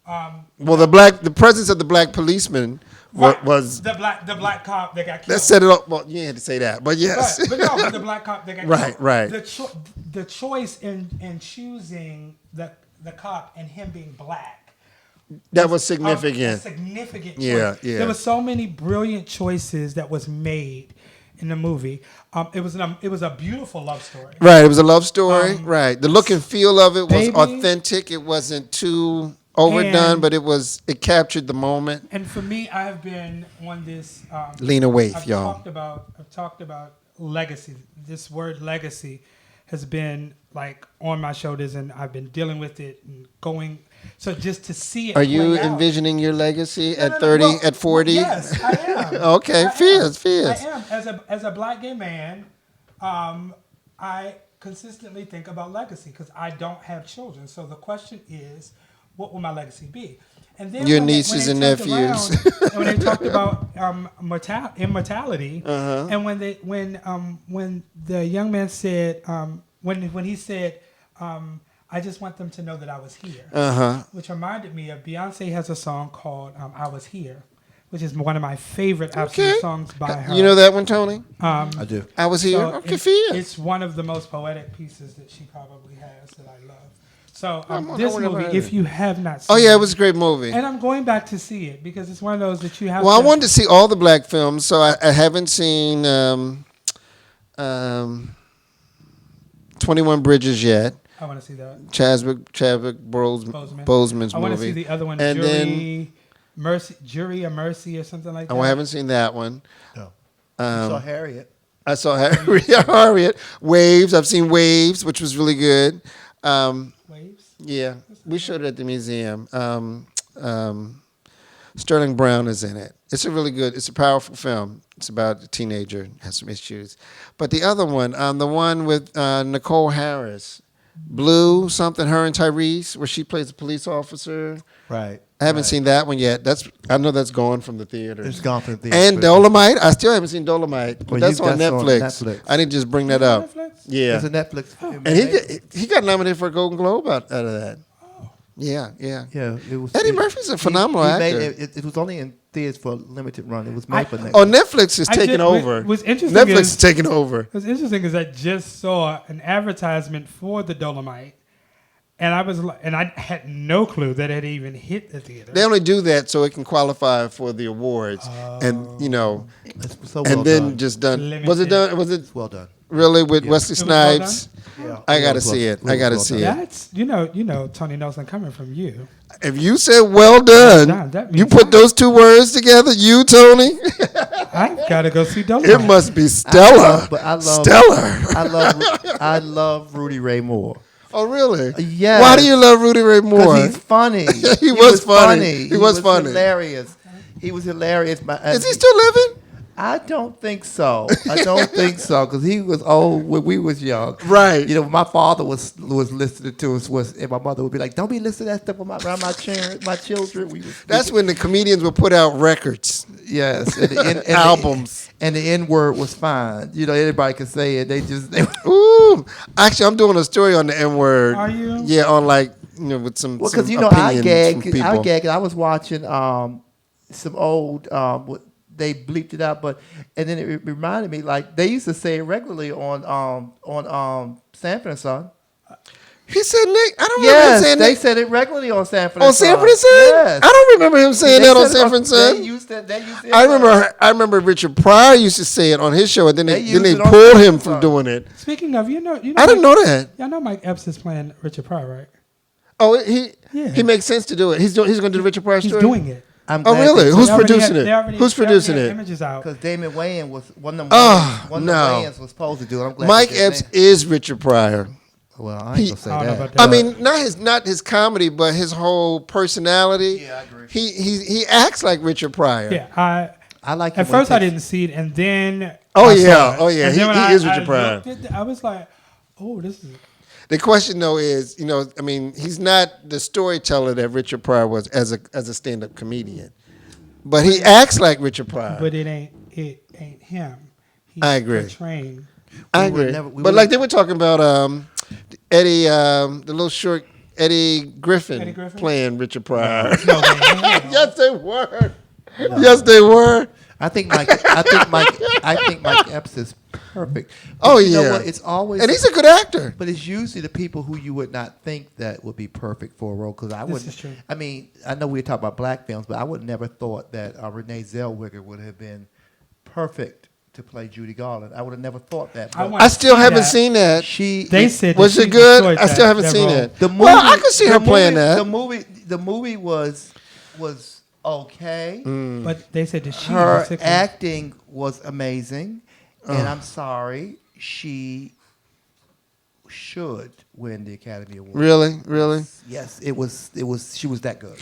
Well, the presence of the black policeman was the black cop that got killed. That set it up. Well, you had to say that, but yes. But the black cop that got killed. Right. The choice in choosing the cop and him being black. That was significant. A significant choice. Yeah. There were so many brilliant choices that was made in the movie. It was a beautiful love story. Right. It was a love story. Right. The look and feel of it was Baby. authentic. It wasn't too overdone, but it captured the moment. And for me, I have been on this. Lena Waithe, I've y'all. talked about legacy. This word legacy has been like on my shoulders, and I've been dealing with it and going. So just to see it. Are you play out. envisioning your legacy at 30, at 40? Yes, I am. Okay, fierce. I am. As a black gay man, I consistently think about legacy because I don't have children. So the question is, what will my legacy be? And then Your when nieces they and turned nephews. around, and when they talked about immortality, and when the young man said, when he said, I just want them to know that I was here, which reminded me of Beyonce has a song called I Was Here, which is one of my favorite absolute songs by her. You know that one, Tony? I do. I Was Here? So Okay, fierce. it's one of the most poetic pieces that she probably has that I love. So I this wonder movie, about if it. you have not seen Oh, yeah, it was a great movie. and I'm going back to see it because it's one of those that you have Well, to... I wanted to see all the black films, so I haven't seen 21 Bridges yet. I want to see that. Chadwick Boseman's I want to movie. see the other one, And Jury of Mercy or something like that. I haven't seen that one. No. You saw Harriet. I saw Harriet. Waves. I've seen Waves, which was really good. Waves? Yeah, we showed it at the museum. Sterling Brown is in it. It's a powerful film. It's about a teenager, has some issues. But the other one, the one with Nicole Harris, Blue something, her and Tyrese, where she plays a police officer. Right. I haven't seen that one yet. I know that's gone from the theater. It's gone from the theater. And Dolomite. I still haven't seen Dolomite. But Well, that's on Netflix. I need to just bring that up. Netflix? Yeah. It's a Netflix film. And he got nominated for a Golden Globe out of that. Yeah, yeah. Yeah, it was. Eddie Murphy's a phenomenal he actor. Made it was only in theaters for a limited run. It was made for Netflix. Oh, Netflix is taking over. What's interesting Netflix is is taking over. What's interesting is I just saw an advertisement for the Dolomite, and I had no clue that it had even hit the theater. They only do that so it can qualify for the awards, and It's so well and then done. just done. Limited. Was it done? Was it It's well done. really with Wesley It was well Snipes? Yeah. I gotta see it. I gotta see it. That's you know Tony Nelson coming from you. If you said well done, That you means put those two words together, you Tony. I've got to go see Dolomite. It must be stellar. Stellar. I love Rudy Ray Moore. Oh, really? Yes. Why do you love Rudy Ray Moore? Because he's funny. He was funny. He was funny. Hilarious. He was hilarious. Is he still living? I don't think so. Because he was old when we was young. Right. You know, my father was listening to us, and my mother would be like, "Don't be listening to that stuff around my children." That's when the comedians would put out records. Yes, and albums. And the N word was fine. You know, anybody could say it. Ooh. Actually, I'm doing a story on the N word. Are you? Yeah, on with some. Well, because some I opinions from gag. people. I was watching some old. They bleeped it out, and then it reminded me like they used to say it regularly on Sanford and Son. He said Nick. I don't remember him saying they Nick. said it regularly on Sanford. On and Son. Sanford and Son? Yes. I don't remember him saying that on Sanford and Son. They used it. I remember Richard Pryor used to say it on his show, and then they used it on pulled Sanford him and from Son. doing it. Speaking of, you know, I didn't know that. Y'all know Mike Epps is playing Richard Pryor, right? Oh, he makes sense to do it. He's going to do the Richard Pryor He's story. doing it. Oh, really? Who's producing it? Who's producing it? Images out. Because Damon Wayans was one of them. Oh, no. Wayans was supposed to do it. I'm glad Mike they did Epps that. is Richard Pryor. Well, I ain't gonna say I don't know that. about that. I mean, not his comedy, but his whole personality. Yeah, I agree. He acts like Richard Pryor. Yeah, I like. At first, I didn't see it, and then Oh I yeah, saw it. oh yeah. And then when He is Richard I Pryor. looked at I was like, oh, this is. The question though is, I mean, he's not the storyteller that Richard Pryor was as a stand-up comedian, but he acts like Richard Pryor. But it ain't him. He's I agree. portraying. I agree. But like they were talking about Eddie, the little short Eddie Griffin, playing Richard Pryor. No, Yes, they were. No. Yes, they were. I think Mike Epps is perfect. Oh you know yeah, what? It's always, and he's a good actor. But it's usually the people who you would not think that would be perfect for a role. Because I This wouldn't. is true. I mean, I know we talk about black films, but I would never thought that Renee Zellweger would have been perfect to play Judy Garland. I would have never thought that. I But want- I still see haven't that. seen that. They said that Was she it good? destroyed I still haven't that seen role. it. The movie, well, I could see her playing that. The movie was okay. But they said that she Her was sick. acting was amazing, and I'm sorry, she should win the Academy Award. Really? Yes, it was. She was that good.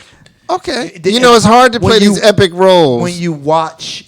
Okay. It- It's hard to when play you- these epic roles. When you watch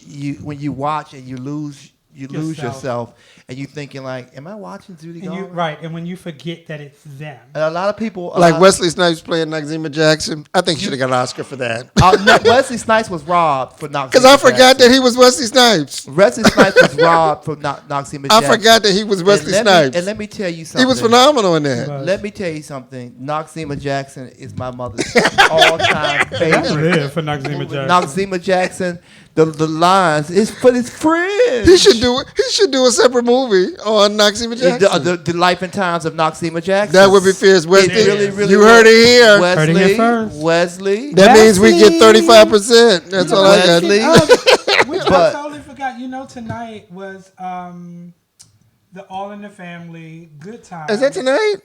and you lose Yourself. yourself, and you thinking like, "Am I watching Judy Garland?" And when you forget that it's them. And a lot of people like Wesley Snipes playing Noxeema Jackson. I think he should have got an Oscar for that. No, Wesley Snipes was robbed for Noxeema Because I forgot Jackson. that he was Wesley Snipes. Wesley Snipes was robbed for Noxeema I Jackson. forgot that he was Wesley Snipes. And let me tell you something. He was phenomenal in that. Let me tell you something. Noxeema Jackson is my mother's all-time I favorite. live for Noxeema Jackson. Noxeema Jackson, the lines is for his friends. He should do a separate movie on Noxeema Jackson. The life and times of Noxeema Jackson. That would be fierce. Wesley, you heard it here. Heard it here first. Wesley. That means we get 35%. That's all I got. Which I totally forgot. Tonight was the All in the Family Good Time. Is that tonight?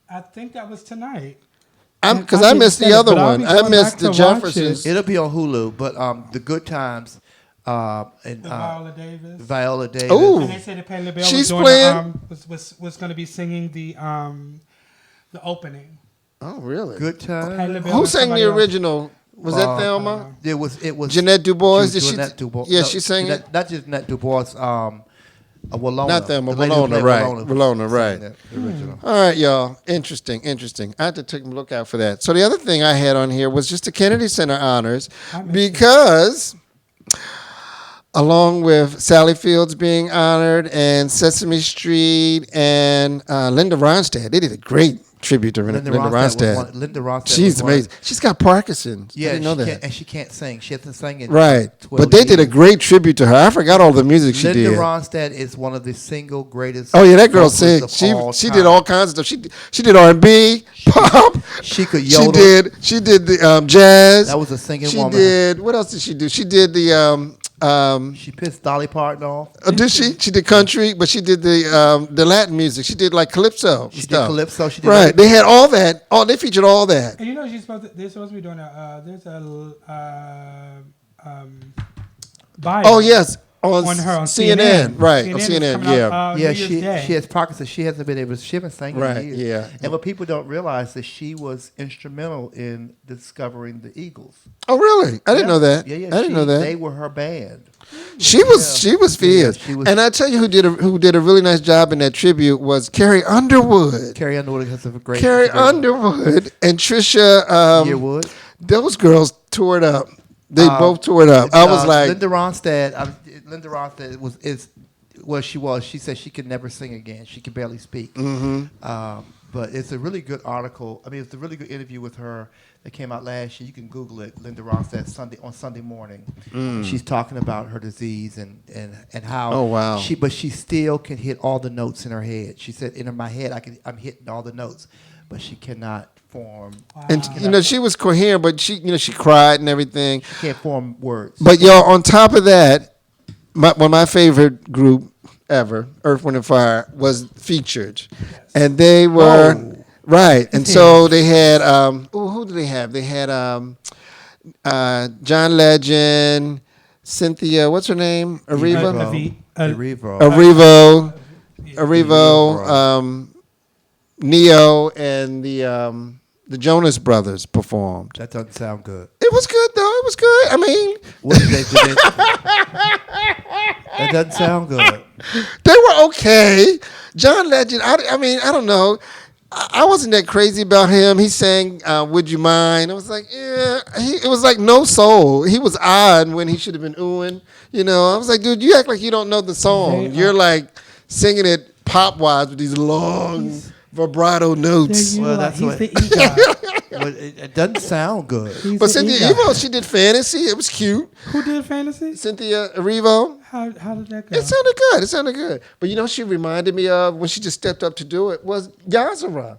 I think that was tonight. Because I missed the other one. I missed the Jeffersons. It'll be on Hulu, but the Good Times and Viola Davis. Viola Davis. Ooh. And they said that Patti LaBelle She's was doing playing. was going to be singing the opening. Oh, really? Good Times. Patti LaBelle Who and sang somebody the else. original? Was that Thelma? It was Jeanette Dubois? She was Jeanette Dubois. Yeah, No, she sang it. Not just Jeanette Dubois. Walona. Not Thelma, The lady who Walona, played right. Walona Walona, sang right. that, the original. All right, y'all. Interesting. I have to take a look out for that. So the other thing I had on here was just the Kennedy Center honors because along with Sally Fields being honored and Sesame Street and Linda Ronstadt, they did a great tribute to Linda Ronstadt. Linda Ronstadt. She's amazing. She's got Parkinson's. Yeah, I didn't know that. And she can't sing. She hasn't sang in Right. 12 But they did a years. great tribute to her. I forgot all the music she Linda did. Ronstadt is one of the single greatest. Oh yeah, that girl vocalists sings. of all She time. did all kinds of stuff. She did R&B, pop. She could yodel. She did the jazz. That was a singing she woman. She did. What else did she do? She did the. She pissed Dolly Parton off. Did she? She did country, but she did the Latin music. She did like calypso. She did calypso. She did right. everything. They had all that. Oh, they featured all that. And you know they're supposed to be doing there's a bio. Oh yes, on her on CNN. Right, on is CNN. coming Yeah. out, Yeah, New Year's Day. she has Parkinson's. She hasn't been able. She hasn't sang Right, in years. yeah. And what people don't realize is she was instrumental in discovering the Eagles. Oh really? I didn't know that. Yeah, yeah. I didn't know that. They were her band. She was fierce. she was- And I tell you who did a really nice job in that tribute was Carrie Underwood. Carrie Underwood has a great. Carrie Underwood and Trisha Yearwood. Those girls tore it up. They both tore it up. I was like, Linda Ronstadt. Linda Ronstadt is what she was. She said she could never sing again. She could barely speak. But it's a really good article. I mean, it's a really good interview with her that came out last year. You can Google it. Linda Ronstadt Sunday morning. She's talking about her disease and how. Oh, wow. She still can hit all the notes in her head. She said, in my head, I'm hitting all the notes, but she cannot form. and she was coherent, but she cried and everything. She can't form words. But y'all, on top of that, one of my favorite group ever, Earth, Wind and Fire, was featured, and they were right. And so they had who did they have? They had John Legend, Cynthia, what's her name? Arrivo, Neo, and the Jonas Brothers performed. That doesn't sound good. It was good though. It was good. I mean, What did they do? That doesn't sound good. they were okay. John Legend. I mean, I don't know. I wasn't that crazy about him. He sang "Would You Mind." I was like, yeah. It was like no soul. He was odd when he should have been oohing. I was like, dude, you act like you don't know the song. You're like singing it pop wise with these long vibrato notes. Well, that's he's what. the E-guy. But it doesn't sound good. But Cynthia Erivo, she did Fantasy. It was cute. Who did Fantasy? Cynthia Erivo. How did that go? It sounded good. But she reminded me of when she just stepped up to do it was Yazara.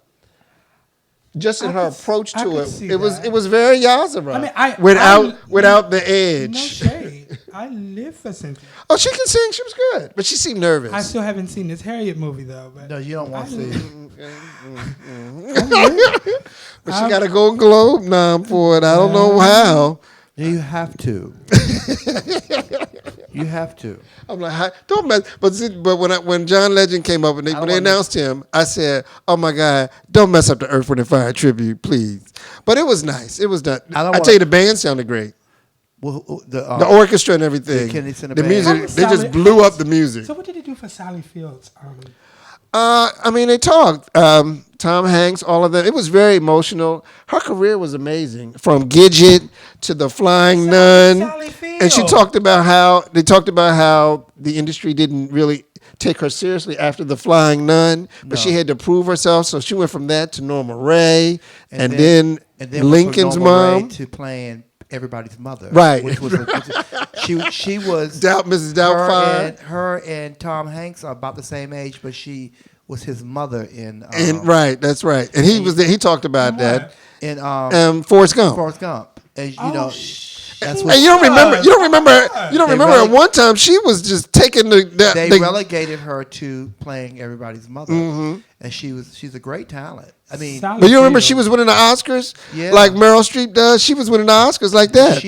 Just in her approach to it, it was very Yazara. I mean, without the edge. No shade. I live for Cynthia. Oh, she can sing. She was good, but she seemed nervous. I still haven't seen this Harriet movie though. But No, you don't want to see it. But she got a Golden Globe nom for it. I don't know how. You have to. You have to. I'm like, don't mess. But when John Legend came up and when they announced him, I said, "Oh my God, don't mess up the Earth, Wind and Fire tribute, please." But it was nice. It was done. I tell you, the band sounded great. Well, the orchestra and everything. The music, they just blew up the music. So what did they do for Sally Fields? I mean, they talked. Tom Hanks, all of them. It was very emotional. Her career was amazing, from Gidget to the Flying Nun, and she talked about how the industry didn't really take her seriously after the Flying Nun, but she had to prove herself. So she went from that to Norma Ray, and then Lincoln's from Norma Ray mom to playing everybody's mother, right? Which was she was Mrs. Doubtfire. Her and Tom Hanks are about the same age, but she was his mother in. Right, that's right. And he was there. He talked about that in Forrest Gump. Forrest Gump, and you know. That's what you don't remember. You don't remember. At one time, she was just taking They relegated her to playing everybody's mother, and she's a great talent. I mean, but you remember she was winning the Oscars, like Meryl Streep does. She was winning the Oscars like that.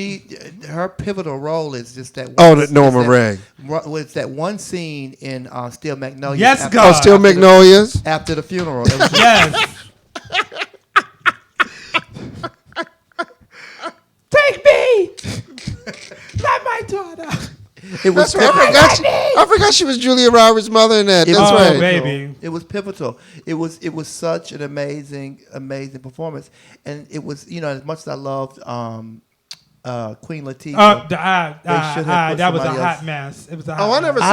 Her pivotal role is just that. That Norma Ray. It's that one scene in Steel Magnolias. Yes, God. Steel Magnolias. After the funeral. Yes. Take me, not my daughter. It was. I forgot she was Julia Roberts' mother in that. That's right, baby. It was pivotal. It was such an amazing performance, and it was as much as I loved Queen Latifah. That was a hot mess. It was a hot I never mess.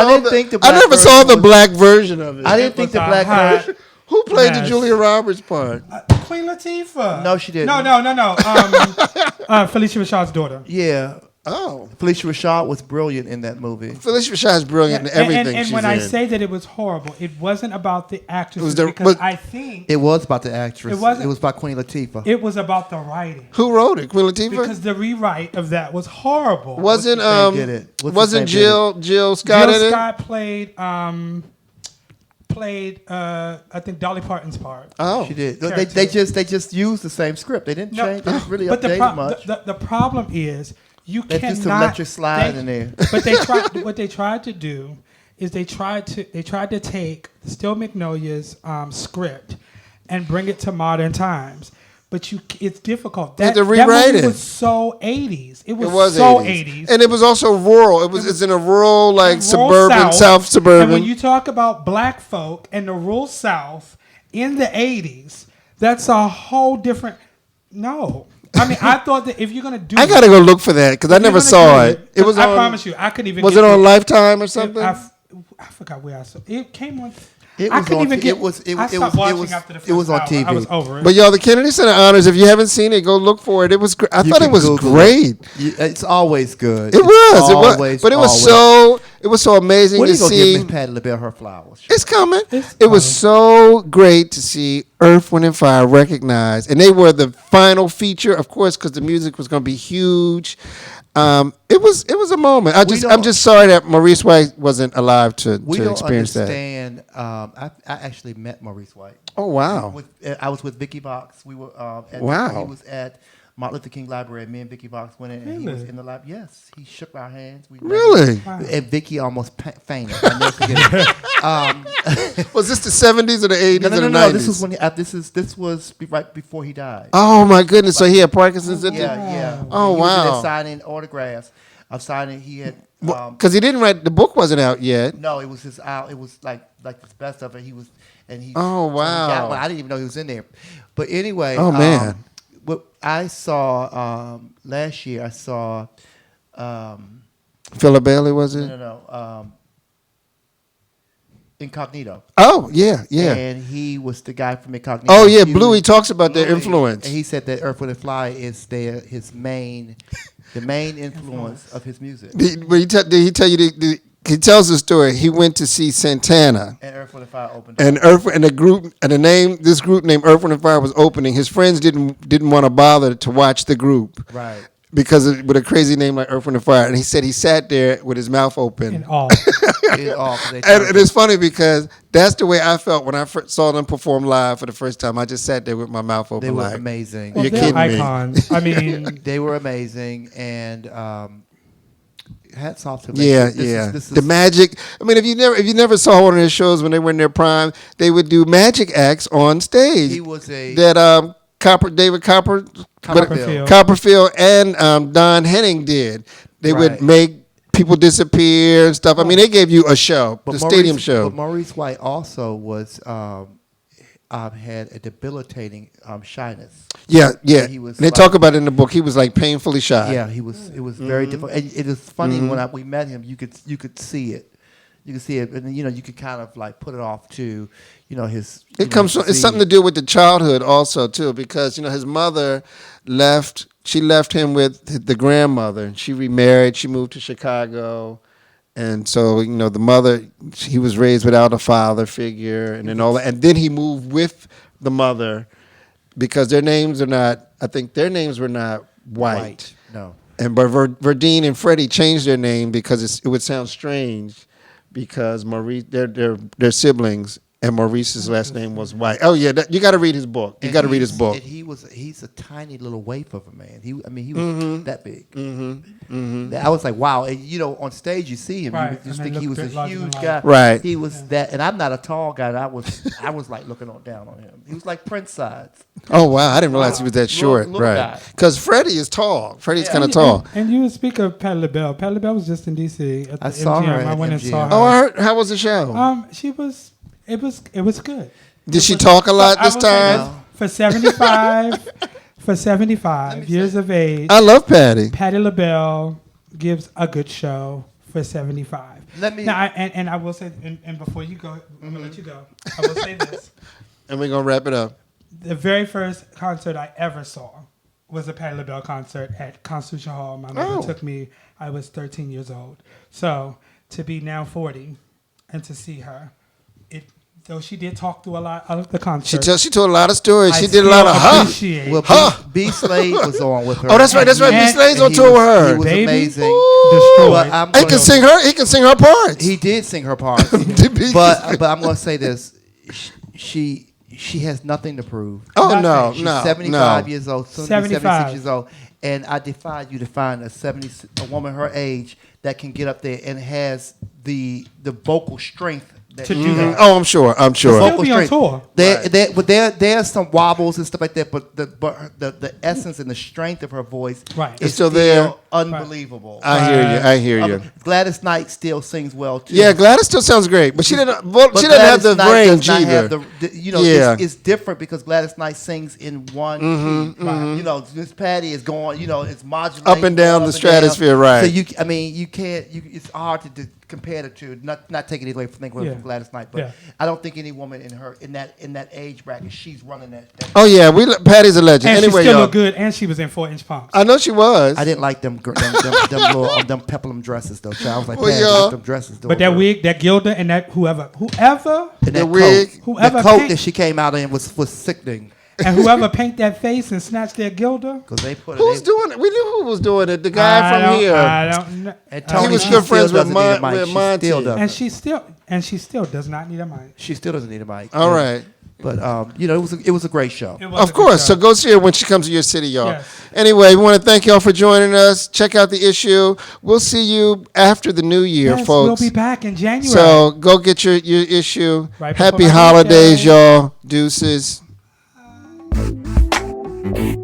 saw I never saw the black version of it. I didn't think the black version. Who played the mess. Julia Roberts part? Queen Latifah. No, she didn't. No. Felicia Rashad's daughter. Yeah. Oh. Felicia Rashad was brilliant in that movie. Felicia Rashad is brilliant in everything And she's when in. I say that it was horrible, it wasn't about the actresses It was because but- I think It was about the actress. It wasn't- It was about Queen Latifah. it was about the writing. Who wrote it? Queen Latifah? Because the rewrite of that was horrible. Wasn't What's his name did it? What's his wasn't name did Jill Scott Jill in it? Scott played I think Dolly Parton's part. Oh, She did. Character. They just used the same script. They didn't change. They didn't really but update it much. the problem is you They cannot just let you slide in there. But they tried. What they tried to do is they tried to take Still Magnolia's script and bring it to modern times. But it's difficult. You had That, to that rewrite movie it. was so 80s. It was was so 80s. 80s. And it was also rural. It's in a rural, like rural suburban, South And suburban. when you talk about black folk and the rural South in the 80s, that's a whole different. No. I mean, I thought that if you're going to do I gotta go look for that because I if you're never gonna saw do it. It was I on. promise you, I couldn't even. Was get it on through Lifetime or something? I forgot where I saw it. It came on. It I was couldn't on. even get. I stopped watching after the first It was on hour. TV. I was over it. But y'all, the Kennedy Center Honors. If you haven't seen it, go look for it. It was. I You thought it can was Google great. It's always good. It was. It was. Always, But it was always. so. It was so amazing When to are you gonna see. give Miss Patti LaBelle her flowers? It's coming. It's It was so great to see Earth, Wind, and Fire recognized, and they were the final feature, of course, because the music was going to be huge. It was a moment. I'm just sorry that Maurice White wasn't alive to experience that. understand. I actually met Maurice White. Oh wow! I was with Vicky Box. We were. Wow. He was at Martin Luther King Library, and me and Vicky Box went in, and he was Really? in the lab. Yes, he shook our hands. We Really? And Vicky almost fainted. I never forget it. Was this the 70s or the 80s No, or the 90s? no. This was when this was right before he died. Oh my goodness! So he had Parkinson's at the. Yeah. Oh, He was in there wow. signing autographs. I'm signing. He had. Because he didn't write the book, wasn't out yet. No, it was his out. It was like the best of it. He was, and he. Oh, so he wow. got one. I didn't even know he was in there. But anyway. Oh, man. What I saw last year, I saw. Philip Bailey, was it? No. Incognito. Oh yeah, yeah. And he was the guy from Incognito. Oh yeah, He Blue. was- He talks about their Bluey. influence. And he said that Earth, Wind, and Fly is the main influence of his music. Did he tell you? He tells the story. He went to see Santana. And Earth, Wind, and Fire opened. And this group named Earth, Wind, and Fire was opening. His friends didn't want to bother to watch the group, Right. Because with a crazy name like Earth, Wind, and Fire. And he said he sat there with his mouth open. In awe. And it's funny because that's the way I felt when I first saw them perform live for the first time. I just sat there with my mouth open. They were like, amazing. Well, You're they're kidding icons. me. I mean, They were amazing, and hats off to them. Yeah, This is the magic. I mean, if you never saw one of their shows when they were in their prime, they would do magic acts on stage. He was a that David Copperfield and Don Henning did. They Right. would make people disappear and stuff. I mean, they gave you a show, the stadium show. But Maurice White also was had a debilitating shyness. Yeah. He was And they talk about it in the book. He was like painfully shy. Yeah, he was. It was very difficult. And it is funny when we met him. You could see it. You could see it, and you could kind of like put it off to, his. It's something to do with the childhood also too, because his mother left. She left him with the grandmother. She remarried. She moved to Chicago, and so the mother. He was raised without a father figure, and then all that. And then he moved with the mother, because their names are not. I think their names were not white. No. And but Verdine and Freddie changed their name because it would sound strange, because Maurice they're siblings, and Maurice's last name was White. Oh yeah, you got to read his book. You got to read his book. And he's a tiny little waif of a man. He was that big. I was like, wow. And on stage you see him, Right. you just And think they he look was a bit larger huge than guy. life. Right. He was that, and I'm not a tall guy. And I was like looking down on him. He was like Prince size. Oh wow, I didn't realize he was that short. Little Right. guy. Because Freddie is tall. Freddie's kind of tall. And you speak of Patti LaBelle. Patti LaBelle was just in D.C. at the I saw MGM. her at I went and MGM. saw her. Oh, I heard. How was the show? She was. It was good. Did she talk a lot I this will say time? For 75 years of age, I love Patty. Patti LaBelle gives a good show for 75. Let me- Now, and I will say, and before you go, I'm gonna let you go. I will say this: And we're going to wrap it up. The very first concert I ever saw was a Patti LaBelle concert at Constitution Hall. My mother took me. I was 13 years old. So to be now 40 and to see her, though she did talk through a lot of the concert. She told a lot of stories. She did a lot of Well, B Slade was on with her. Oh, that's right. That's right. B Slade's on tour with her. He was amazing. He can sing her. He can sing her parts. He did sing her parts. but I'm going to say this. She has nothing to prove. Oh, no. She's 75 years old, soon to be 76 years old. And I defy you to find a woman her age that can get up there and has the vocal strength to do that. Oh, I'm sure. Still be on tour. There's some wobbles and stuff like that, but the essence and the strength of her voice is still there. Unbelievable. I hear you. Gladys Knight still sings well too. Yeah, Gladys still sounds great, but she didn't have the range either. It's different because Gladys Knight sings in one key. You know, Miss Patty is going. You know, it's modulating up and down the stratosphere, right? So you can't. It's hard to compare the two. Not taking it away from Gladys Knight, but I don't think any woman in that age bracket, she's running that. Oh yeah, Patty's a legend. And anyway, she still looked good, and she was in 4-inch pumps. I know she was. I didn't like them peplum dresses though. Child. I was like, Patty, them dresses. But that wig, that Gilda, and that whoever, and that wig, the coat that she came out in was sickening. And whoever paint that face and snatch their Gilda. Because they put Who's doing it? We knew who was doing it. The guy from here. I don't know. And Tony, he was good friends with Monty. And she still does not need a mic. She still doesn't need a mic. All right. But it was a great show. Of course. So go see her when she comes to your city, y'all. Yes. Anyway, we want to thank y'all for joining us. Check out the issue. We'll see you after the new year, folks. We'll be back in January. So go get your issue. Right. Happy holidays, y'all. Deuces. Thank you.